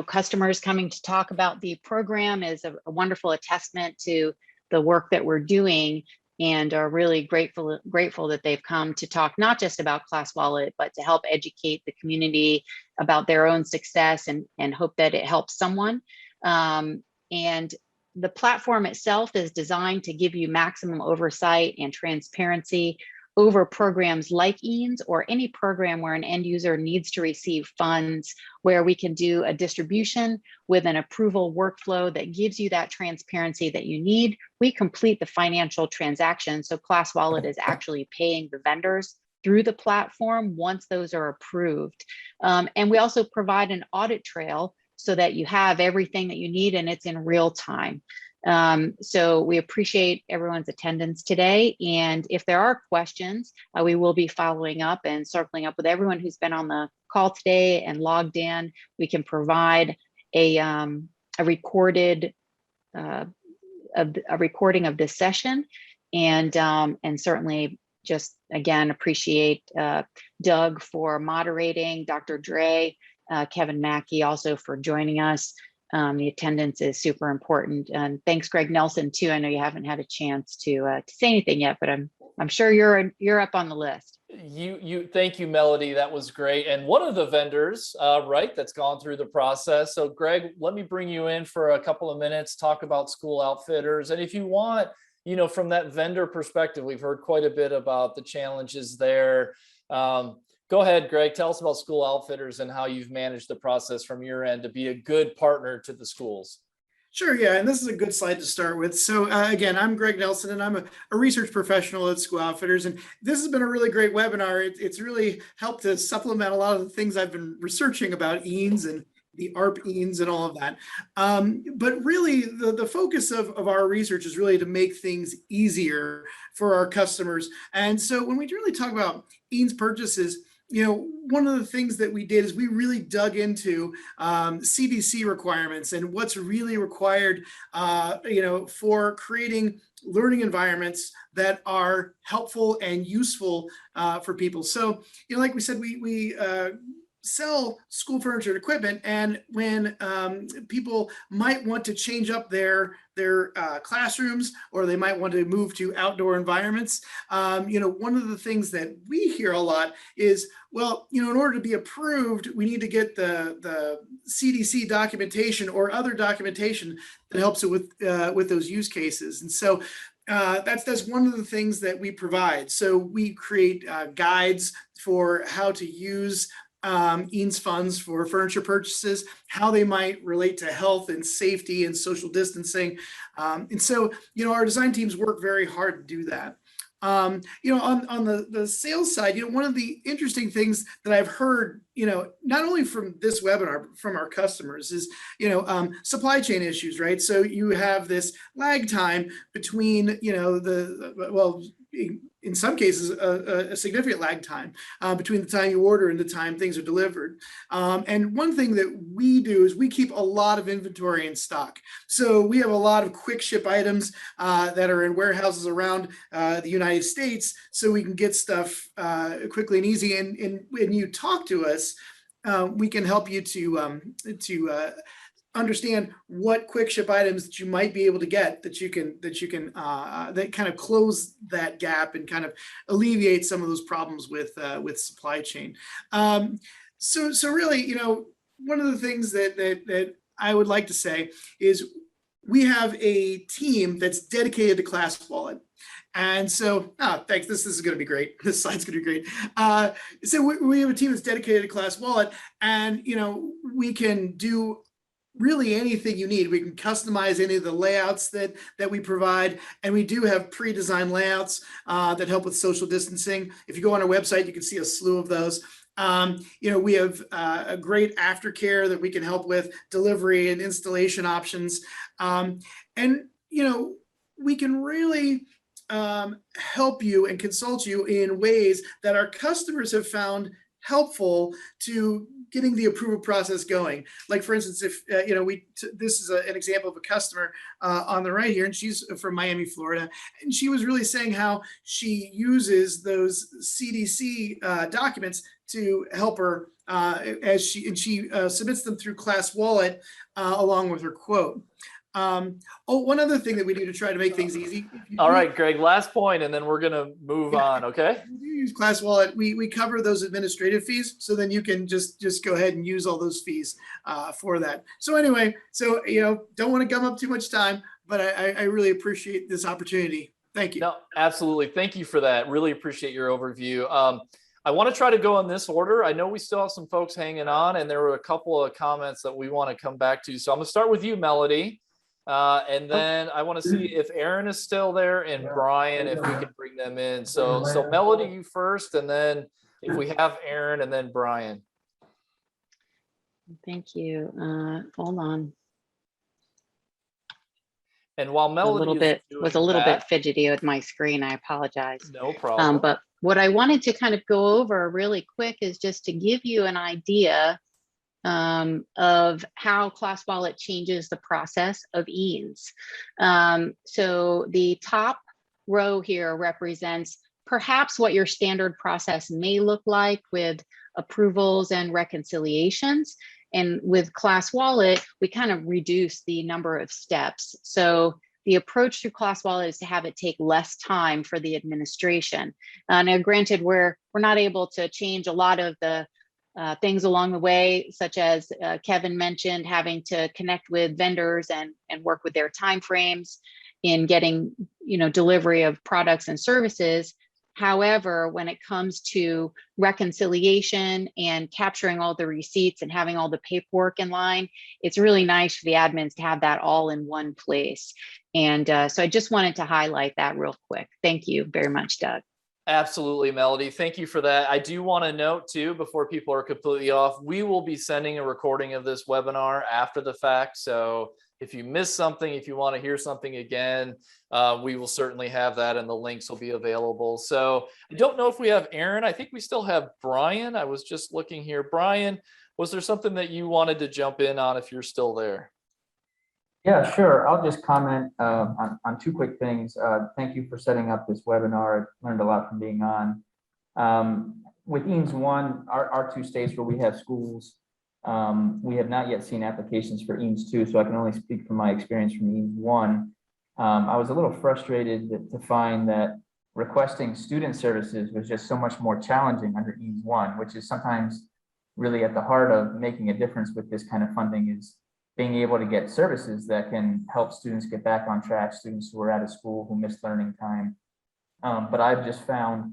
C: customers coming to talk about the program is a wonderful attestment to the work that we're doing, and are really grateful that they've come to talk not just about Class Wallet, but to help educate the community about their own success, and hope that it helps someone. And the platform itself is designed to give you maximum oversight and transparency over programs like EANS, or any program where an end user needs to receive funds, where we can do a distribution with an approval workflow that gives you that transparency that you need. We complete the financial transaction. So Class Wallet is actually paying the vendors through the platform once those are approved. And we also provide an audit trail so that you have everything that you need and it's in real time. So we appreciate everyone's attendance today. And if there are questions, we will be following up and circling up with everyone who's been on the call today and logged in. We can provide a recorded a recording of this session, and certainly just again appreciate Doug for moderating, Dr. Dre, Kevin Macki also for joining us. The attendance is super important, and thanks Greg Nelson too. I know you haven't had a chance to say anything yet, but I'm sure you're up on the list.
A: Thank you, Melody. That was great. And one of the vendors, right, that's gone through the process. So Greg, let me bring you in for a couple of minutes, talk about School Outfitters. And if you want, from that vendor perspective, we've heard quite a bit about the challenges there. Go ahead, Greg, tell us about School Outfitters and how you've managed the process from your end to be a good partner to the schools.
F: Sure, yeah, and this is a good slide to start with. So again, I'm Greg Nelson, and I'm a research professional at School Outfitters, and this has been a really great webinar. It's really helped to supplement a lot of the things I've been researching about EANS and the ARP EANS and all of that. But really, the focus of our research is really to make things easier for our customers. And so when we really talk about EANS purchases, one of the things that we did is we really dug into CDC requirements and what's really required, for creating learning environments that are helpful and useful for people. So, like we said, we sell school furniture and equipment, and when people might want to change up their classrooms, or they might want to move to outdoor environments, one of the things that we hear a lot is, well, in order to be approved, we need to get the CDC documentation or other documentation that helps it with those use cases. And so that's one of the things that we provide. So we create guides for how to use EANS funds for furniture purchases, how they might relate to health and safety and social distancing. And so, our design teams work very hard to do that. On the sales side, one of the interesting things that I've heard, not only from this webinar, from our customers is, supply chain issues, right? So you have this lag time between, in some cases, a significant lag time between the time you order and the time things are delivered. And one thing that we do is we keep a lot of inventory in stock. So we have a lot of quick ship items that are in warehouses around the United States, so we can get stuff quickly and easy. And when you talk to us, we can help you to understand what quick ship items that you might be able to get that kind of close that gap and kind of alleviate some of those problems with supply chain. So really, one of the things that I would like to say is we have a team that's dedicated to ClassWallet. And so, thanks. This is going to be great. This slide's going to be great. So we have a team that's dedicated to ClassWallet, and we can do really anything you need. We can customize any of the layouts that we provide, and we do have pre-designed layouts that help with social distancing. If you go on our website, you can see a slew of those. We have a great aftercare that we can help with, delivery and installation options, and we can really help you and consult you in ways that our customers have found helpful to getting the approval process going. Like, for instance, if this is an example of a customer on the right here, and she's from Miami, Florida, and she was really saying how she uses those CDC documents to help her as she submits them through ClassWallet along with her quote. One other thing that we do to try to make things easy.
A: All right, Greg, last point, and then we're going to move on. Okay.
F: We do use ClassWallet. We cover those administrative fees, so then you can just go ahead and use all those fees for that. So anyway, don't want to gum up too much time, but I really appreciate this opportunity. Thank you.
A: No, absolutely. Thank you for that. Really appreciate your overview. I want to try to go in this order. I know we still have some folks hanging on, and there were a couple of comments that we want to come back to. So I'm going to start with you, Melody. And then I want to see if Aaron is still there and Brian, if we can bring them in. So Melody, you first, and then if we have Aaron, and then Brian.
C: Thank you. Hold on.
A: And while Melody
C: was a little bit fidgety with my screen, I apologize.
A: No problem.
C: But what I wanted to kind of go over really quick is just to give you an idea of how Class Wallet changes the process of EANS. So the top row here represents perhaps what your standard process may look like with approvals and reconciliations. And with Class Wallet, we kind of reduce the number of steps. So the approach to Class Wallet is to have it take less time for the administration. Now, granted, we're not able to change a lot of the things along the way, such as Kevin mentioned, having to connect with vendors and work with their timeframes in getting, delivery of products and services. However, when it comes to reconciliation and capturing all the receipts and having all the paperwork in line, it's really nice for the admins to have that all in one place. And so I just wanted to highlight that real quick. Thank you very much, Doug.
A: Absolutely, Melody. Thank you for that. I do want to note too, before people are completely off, we will be sending a recording of this webinar after the fact. So if you missed something, if you want to hear something again, we will certainly have that and the links will be available. So I don't know if we have Aaron. I think we still have Brian. I was just looking here. Brian, was there something that you wanted to jump in on if you're still there?
G: Yeah, sure. I'll just comment on two quick things. Thank you for setting up this webinar. I learned a lot from being on. With EANS 1, our two states where we have schools, we have not yet seen applications for EANS 2, so I can only speak from my experience from EANS 1. I was a little frustrated to find that requesting student services was just so much more challenging under EANS 1, which is sometimes really at the heart of making a difference with this kind of funding, is being able to get services that can help students get back on track, students who are out of school, who missed learning time. But I've just found,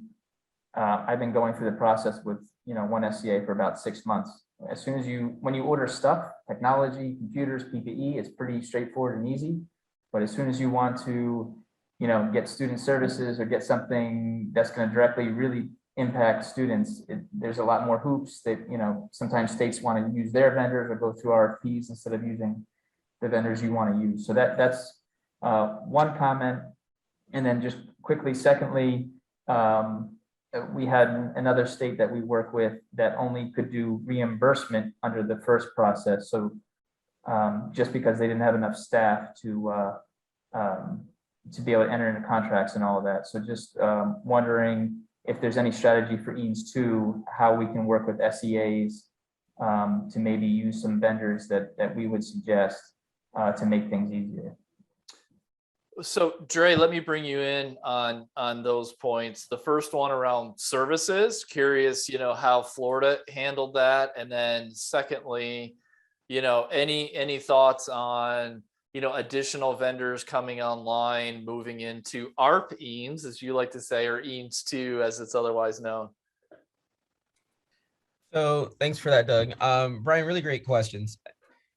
G: I've been going through the process with one SCA for about 6 months. As soon as when you order stuff, technology, computers, PPE, it's pretty straightforward and easy. But as soon as you want to, get student services or get something that's going to directly really impact students, there's a lot more hoops that, sometimes states want to use their vendors or go through RFPs instead of using the vendors you want to use. So that's one comment. And then just quickly, secondly, we had another state that we work with that only could do reimbursement under the first process. So just because they didn't have enough staff to be able to enter into contracts and all of that. So just wondering if there's any strategy for EANS 2, how we can work with SEAs to maybe use some vendors that we would suggest to make things easier.
A: So Dre, let me bring you in on those points. The first one around services, curious, how Florida handled that. And then secondly, any thoughts on, additional vendors coming online, moving into ARP EANS, as you like to say, or EANS 2, as it's otherwise known?
D: So thanks for that, Doug. Brian, really great questions.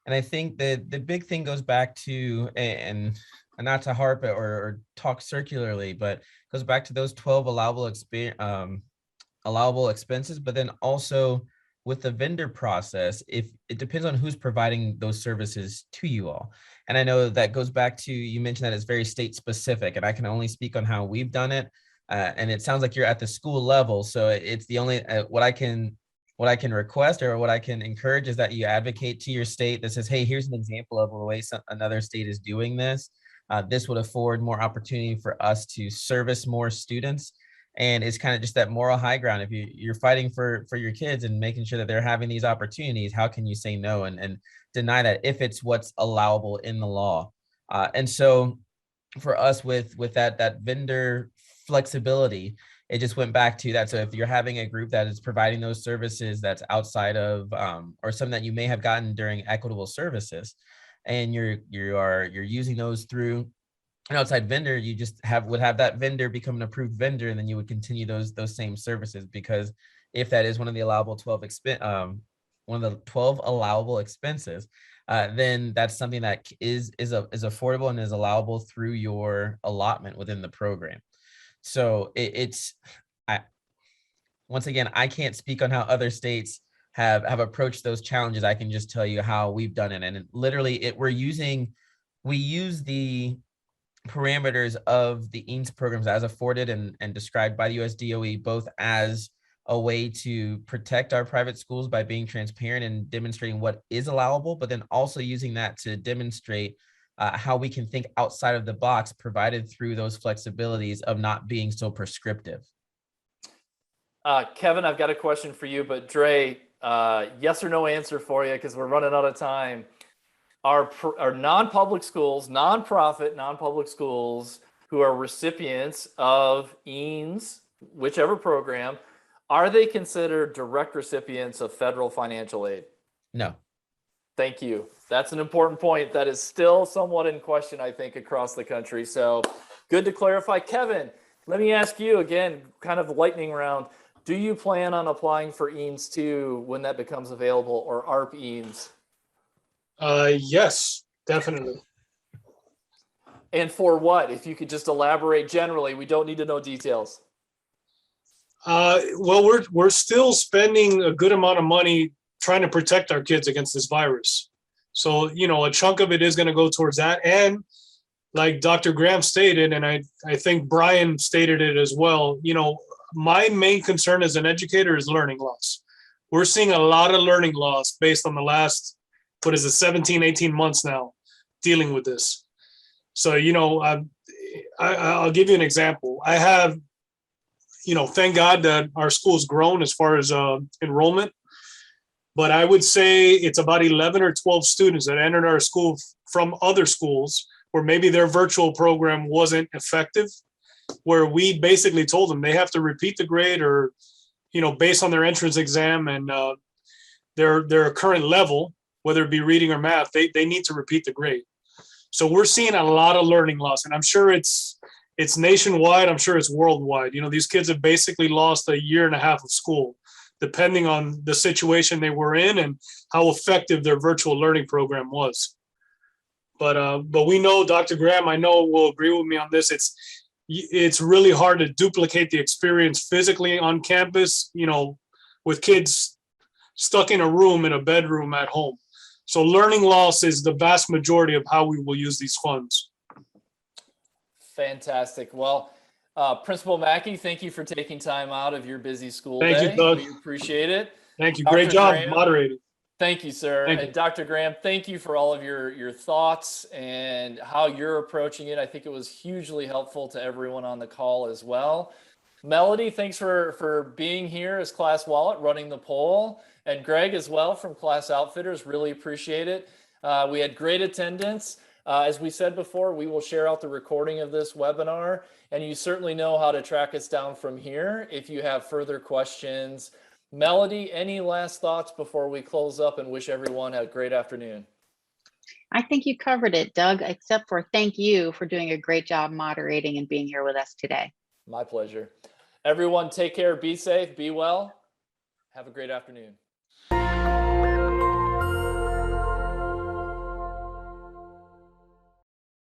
D: And I think that the big thing goes back to, and not to harp it or talk circularly, but goes back to those 12 allowable expenses, but then also with the vendor process, if it depends on who's providing those services to you all. And I know that goes back to, you mentioned that it's very state specific, and I can only speak on how we've done it. And it sounds like you're at the school level. So it's the only, what I can request or what I can encourage is that you advocate to your state that says, hey, here's an example of a way another state is doing this. This would afford more opportunity for us to service more students. And it's kind of just that moral high ground. If you're fighting for your kids and making sure that they're having these opportunities, how can you say no and deny that if it's what's allowable in the law? And so for us with that vendor flexibility, it just went back to that. So if you're having a group that is providing those services that's outside of or something that you may have gotten during equitable services, and you're using those through an outside vendor, you just would have that vendor become an approved vendor, and then you would continue those same services, because if that is one of the allowable 12 allowable expenses, then that's something that is affordable and is allowable through your allotment within the program. So once again, I can't speak on how other states have approached those challenges. I can just tell you how we've done it, and literally we use the parameters of the EANS programs as afforded and described by the US DOE, both as a way to protect our private schools by being transparent and demonstrating what is allowable, but then also using that to demonstrate how we can think outside of the box, provided through those flexibilities of not being so prescriptive.
A: Kevin, I've got a question for you, but Dre, yes or no answer for you because we're running out of time. Are non-public schools, non-profit, non-public schools who are recipients of EANS, whichever program, are they considered direct recipients of federal financial aid?
D: No.
A: Thank you. That's an important point that is still somewhat in question, I think, across the country. So good to clarify. Kevin, let me ask you again, kind of lightning round. Do you plan on applying for EANS 2 when that becomes available, or ARP EANS?
B: Yes, definitely.
A: And for what? If you could just elaborate generally, we don't need to know details.
B: Well, we're still spending a good amount of money trying to protect our kids against this virus. So, a chunk of it is going to go towards that. And like Dr. Graham stated, and I think Brian stated it as well, my main concern as an educator is learning loss. We're seeing a lot of learning loss based on the last, 17, 18 months now dealing with this. So, I'll give you an example. I have, thank God that our school's grown as far as enrollment. But I would say it's about 11 or 12 students that entered our school from other schools where maybe their virtual program wasn't effective, where we basically told them they have to repeat the grade or, based on their entrance exam and their current level, whether it be reading or math, they need to repeat the grade. So we're seeing a lot of learning loss, and I'm sure it's nationwide. I'm sure it's worldwide. These kids have basically lost a year and a half of school, depending on the situation they were in and how effective their virtual learning program was. But we know, Dr. Graham, I know will agree with me on this. It's really hard to duplicate the experience physically on campus, with kids stuck in a room, in a bedroom at home. So learning loss is the vast majority of how we will use these funds.
A: Fantastic. Well, Principal Macki, thank you for taking time out of your busy school
B: Thank
A: day.
B: you, Doug.
A: We appreciate it.
B: Thank you. Great job moderating.
A: Thank you, sir.
B: Thank
A: and
B: you.
A: Dr. Graham, thank you for all of your thoughts and how you're approaching it. I think it was hugely helpful to everyone on the call as well. Melody, thanks for being here as Class Wallet, running the poll. And Greg as well from Class Outfitters, really appreciate it. We had great attendance. As we said before, we will share out the recording of this webinar, and you certainly know how to track us down from here if you have further questions. Melody, any last thoughts before we close up and wish everyone a great afternoon?
C: I think you covered it, Doug, except for thank you for doing a great job moderating and being here with us today.
A: My pleasure. Everyone, take care, be safe, be well. Have a great afternoon.